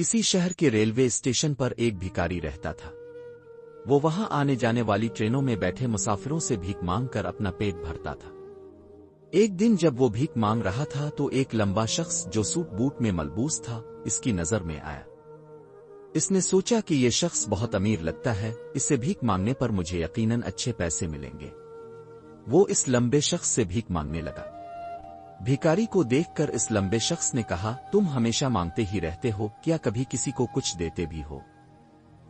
किसी शहर के रेलवे स्टेशन पर एक भिखारी रहता था। वो वहां आने जाने वाली ट्रेनों में बैठे मुसाफिरों से भीख मांग कर अपना पेट भरता था। एक दिन जब वो भीख मांग रहा था तो एक लंबा शख्स जो सूट बूट में मलबूस था इसकी नजर में आया। इसने सोचा कि ये शख्स बहुत अमीर लगता है, इससे भीख मांगने पर मुझे यकीनन अच्छे पैसे मिलेंगे। वो इस लंबे शख्स से भीख मांगने लगा। भिखारी को देखकर इस लंबे शख्स ने कहा, तुम हमेशा मांगते ही रहते हो, क्या कभी किसी को कुछ देते भी हो?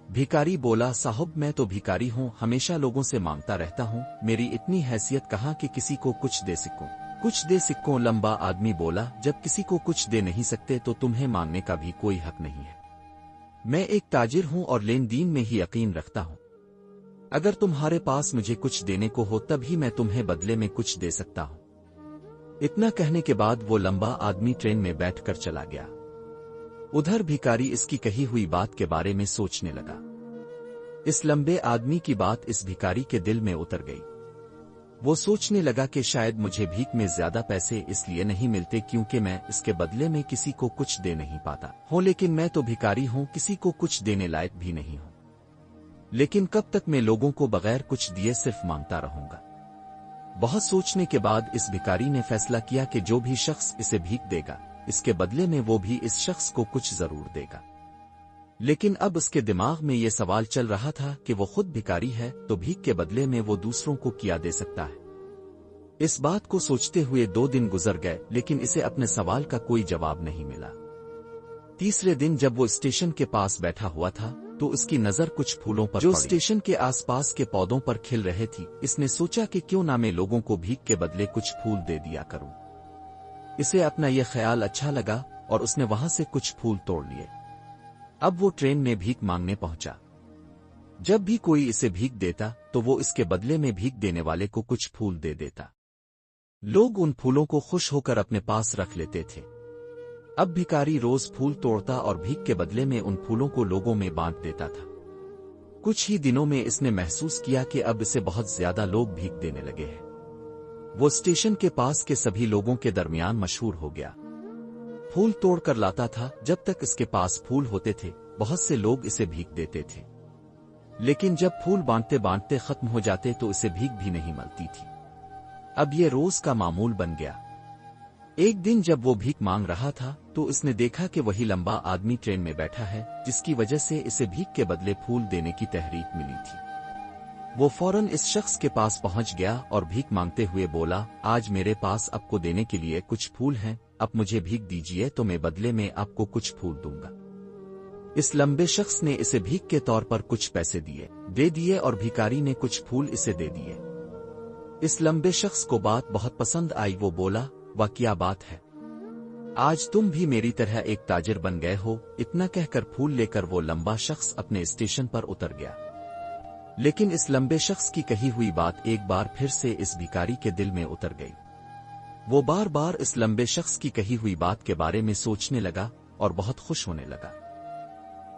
भिखारी बोला, साहब मैं तो भिखारी हूँ, हमेशा लोगों से मांगता रहता हूँ, मेरी इतनी हैसियत कहाँ कि किसी को कुछ दे सकूं। कुछ दे सकूं? लंबा आदमी बोला, जब किसी को कुछ दे नहीं सकते तो तुम्हें मांगने का भी कोई हक नहीं है। मैं एक ताजिर हूँ और लेन देन में ही यकीन रखता हूँ। अगर तुम्हारे पास मुझे कुछ देने को हो तभी मैं तुम्हें बदले में कुछ दे सकता हूँ। इतना कहने के बाद वो लंबा आदमी ट्रेन में बैठकर चला गया। उधर भिखारी इसकी कही हुई बात के बारे में सोचने लगा। इस लंबे आदमी की बात इस भिखारी के दिल में उतर गई। वो सोचने लगा कि शायद मुझे भीख में ज्यादा पैसे इसलिए नहीं मिलते क्योंकि मैं इसके बदले में किसी को कुछ दे नहीं पाता हूँ, लेकिन मैं तो भिखारी हूँ, किसी को कुछ देने लायक भी नहीं हूँ। लेकिन कब तक मैं लोगों को बगैर कुछ दिए सिर्फ मांगता रहूंगा? बहुत सोचने के बाद इस भिखारी ने फैसला किया कि जो भी शख्स इसे भीख देगा इसके बदले में वो भी इस शख्स को कुछ जरूर देगा। लेकिन अब उसके दिमाग में ये सवाल चल रहा था कि वो खुद भिखारी है तो भीख के बदले में वो दूसरों को क्या दे सकता है। इस बात को सोचते हुए 2 दिन गुजर गए लेकिन इसे अपने सवाल का कोई जवाब नहीं मिला। तीसरे दिन जब वो स्टेशन के पास बैठा हुआ था तो उसकी नजर कुछ फूलों पर जो स्टेशन के आसपास के पौधों पर खिल रहे थी। इसने सोचा कि क्यों ना मैं लोगों को भीख के बदले कुछ फूल दे दिया करूं। इसे अपना यह ख्याल अच्छा लगा और उसने वहां से कुछ फूल तोड़ लिए। अब वो ट्रेन में भीख मांगने पहुंचा। जब भी कोई इसे भीख देता तो वो इसके बदले में भीख देने वाले को कुछ फूल दे देता। लोग उन फूलों को खुश होकर अपने पास रख लेते थे। अब भिखारी रोज फूल तोड़ता और भीख के बदले में उन फूलों को लोगों में बांट देता था। कुछ ही दिनों में इसने महसूस किया कि अब इसे बहुत ज्यादा लोग भीख देने लगे हैं। वो स्टेशन के पास के सभी लोगों के दरमियान मशहूर हो गया। फूल तोड़ कर लाता था, जब तक इसके पास फूल होते थे बहुत से लोग इसे भीख देते थे। लेकिन जब फूल बांटते बांटते खत्म हो जाते तो इसे भीख भी नहीं मिलती थी। अब ये रोज का मामूल बन गया। एक दिन जब वो भीख मांग रहा था तो इसने देखा कि वही लंबा आदमी ट्रेन में बैठा है जिसकी वजह से इसे भीख के बदले फूल देने की तहरीक मिली थी। वो फौरन इस शख्स के पास पहुंच गया और भीख मांगते हुए बोला, आज मेरे पास आपको देने के लिए कुछ फूल हैं, अब मुझे भीख दीजिए तो मैं बदले में आपको कुछ फूल दूंगा। इस लंबे शख्स ने इसे भीख के तौर पर कुछ पैसे दे दिए और भिखारी ने कुछ फूल इसे दे दिए। इस लंबे शख्स को बात बहुत पसंद आई। वो बोला, वाह क्या बात है, आज तुम भी मेरी तरह एक ताजिर बन गए हो। इतना कहकर फूल लेकर वो लंबा शख्स अपने स्टेशन पर उतर गया। लेकिन इस लंबे शख्स की कही हुई बात एक बार फिर से इस भिखारी के दिल में उतर गई। वो बार बार इस लंबे शख्स की कही हुई बात के बारे में सोचने लगा और बहुत खुश होने लगा।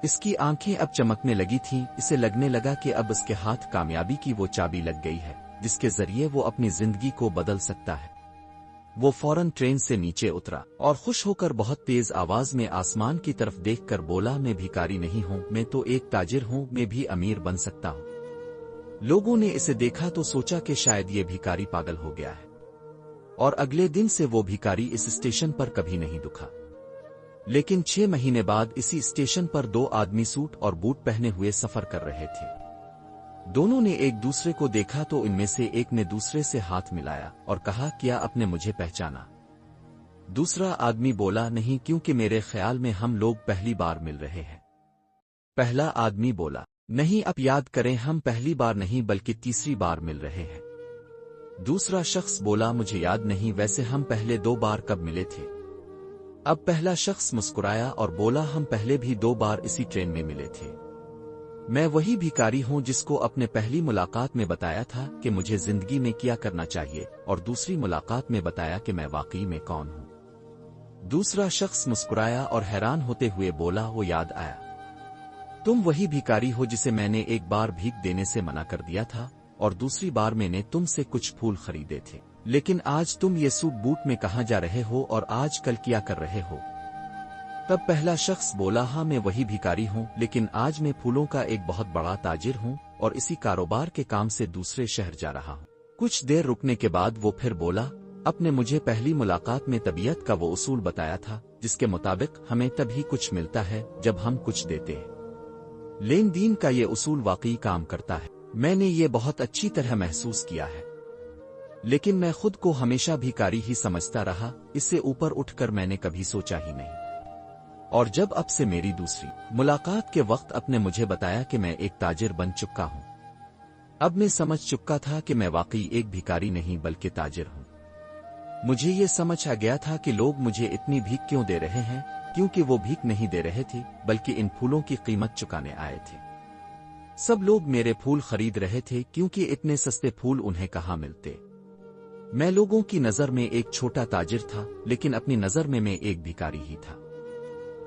इसकी आंखें अब चमकने लगी थीं। इसे लगने लगा कि अब इसके हाथ कामयाबी की वो चाबी लग गई है जिसके जरिए वो अपनी जिंदगी को बदल सकता है। वो फौरन ट्रेन से नीचे उतरा और खुश होकर बहुत तेज आवाज में आसमान की तरफ देखकर बोला, मैं भिखारी नहीं हूँ, मैं तो एक ताजिर हूँ, मैं भी अमीर बन सकता हूँ। लोगों ने इसे देखा तो सोचा कि शायद ये भिखारी पागल हो गया है और अगले दिन से वो भिखारी इस स्टेशन पर कभी नहीं दुखा। लेकिन 6 महीने बाद इसी स्टेशन पर 2 आदमी सूट और बूट पहने हुए सफर कर रहे थे। दोनों ने एक दूसरे को देखा तो इनमें से एक ने दूसरे से हाथ मिलाया और कहा, क्या आपने मुझे पहचाना? दूसरा आदमी बोला, नहीं, क्योंकि मेरे ख्याल में हम लोग पहली बार मिल रहे हैं। पहला आदमी बोला, नहीं, आप याद करें, हम पहली बार नहीं बल्कि तीसरी बार मिल रहे हैं। दूसरा शख्स बोला, मुझे याद नहीं, वैसे हम पहले 2 बार कब मिले थे? अब पहला शख्स मुस्कुराया और बोला, हम पहले भी 2 बार इसी ट्रेन में मिले थे। मैं वही भिखारी हूं जिसको अपने पहली मुलाकात में बताया था कि मुझे जिंदगी में क्या करना चाहिए और दूसरी मुलाकात में बताया कि मैं वाकई में कौन हूं। दूसरा शख्स मुस्कुराया और हैरान होते हुए बोला, वो याद आया, तुम वही भिखारी हो जिसे मैंने एक बार भीख देने से मना कर दिया था और दूसरी बार मैंने तुमसे कुछ फूल खरीदे थे। लेकिन आज तुम ये सूट बूट में कहां जा रहे हो और आज कल क्या कर रहे हो? तब पहला शख्स बोला, हाँ मैं वही भिखारी हूँ, लेकिन आज मैं फूलों का एक बहुत बड़ा ताजिर हूँ और इसी कारोबार के काम से दूसरे शहर जा रहा हूँ। कुछ देर रुकने के बाद वो फिर बोला, आपने मुझे पहली मुलाकात में तबीयत का वो उसूल बताया था जिसके मुताबिक हमें तभी कुछ मिलता है जब हम कुछ देते हैं। लेन देन का ये उसूल वाकई काम करता है। मैंने ये बहुत अच्छी तरह महसूस किया है, लेकिन मैं खुद को हमेशा भिखारी ही समझता रहा। इससे ऊपर उठकर मैंने कभी सोचा ही नहीं। और जब अब से मेरी दूसरी मुलाकात के वक्त आपने मुझे बताया कि मैं एक ताजिर बन चुका हूं, अब मैं समझ चुका था कि मैं वाकई एक भिखारी नहीं बल्कि ताजिर हूं। मुझे ये समझ आ गया था कि लोग मुझे इतनी भीख क्यों दे रहे हैं, क्योंकि वो भीख नहीं दे रहे थे बल्कि इन फूलों की कीमत चुकाने आए थे। सब लोग मेरे फूल खरीद रहे थे क्योंकि इतने सस्ते फूल उन्हें कहाँ मिलते। मैं लोगों की नजर में एक छोटा ताजिर था, लेकिन अपनी नजर में मैं एक भिखारी ही था।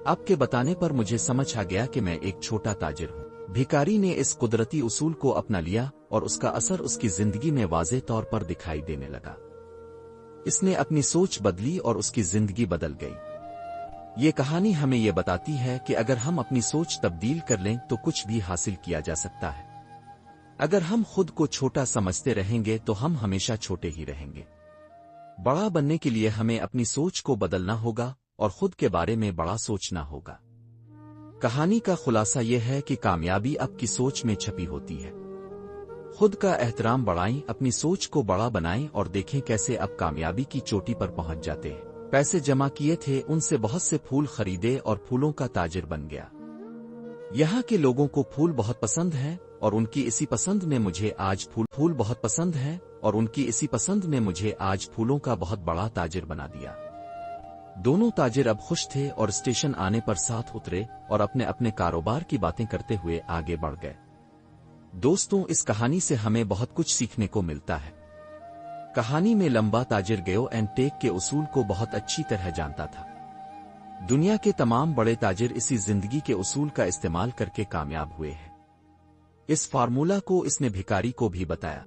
आपके बताने पर मुझे समझ आ गया कि मैं एक छोटा ताजिर हूँ। भिखारी ने इस कुदरती उसूल को अपना लिया और उसका असर उसकी जिंदगी में वाज़ेह तौर पर दिखाई देने लगा। इसने अपनी सोच बदली और उसकी जिंदगी बदल गई। ये कहानी हमें ये बताती है कि अगर हम अपनी सोच तब्दील कर लें तो कुछ भी हासिल किया जा सकता है। अगर हम खुद को छोटा समझते रहेंगे तो हम हमेशा छोटे ही रहेंगे। बड़ा बनने के लिए हमें अपनी सोच को बदलना होगा और खुद के बारे में बड़ा सोचना होगा। कहानी का खुलासा यह है कि कामयाबी आपकी सोच में छपी होती है। खुद का एहतराम बढ़ाएं, अपनी सोच को बड़ा बनाएं और देखें कैसे आप कामयाबी की चोटी पर पहुंच जाते हैं। पैसे जमा किए थे, उनसे बहुत से फूल खरीदे और फूलों का ताजिर बन गया। यहाँ के लोगों को फूल बहुत पसंद है और उनकी इसी पसंद ने मुझे आज फूल बहुत पसंद है और उनकी इसी पसंद ने मुझे आज फूलों का बहुत बड़ा ताजिर बना दिया। दोनों ताजिर अब खुश थे और स्टेशन आने पर साथ उतरे और अपने अपने कारोबार की बातें करते हुए आगे बढ़ गए। दोस्तों, इस कहानी से हमें बहुत कुछ सीखने को मिलता है। कहानी में लंबा ताजिर गिव एंड टेक के उसूल को बहुत अच्छी तरह जानता था। दुनिया के तमाम बड़े ताजिर इसी जिंदगी के उसूल का इस्तेमाल करके कामयाब हुए हैं। इस फार्मूला को इसने भिखारी को भी बताया।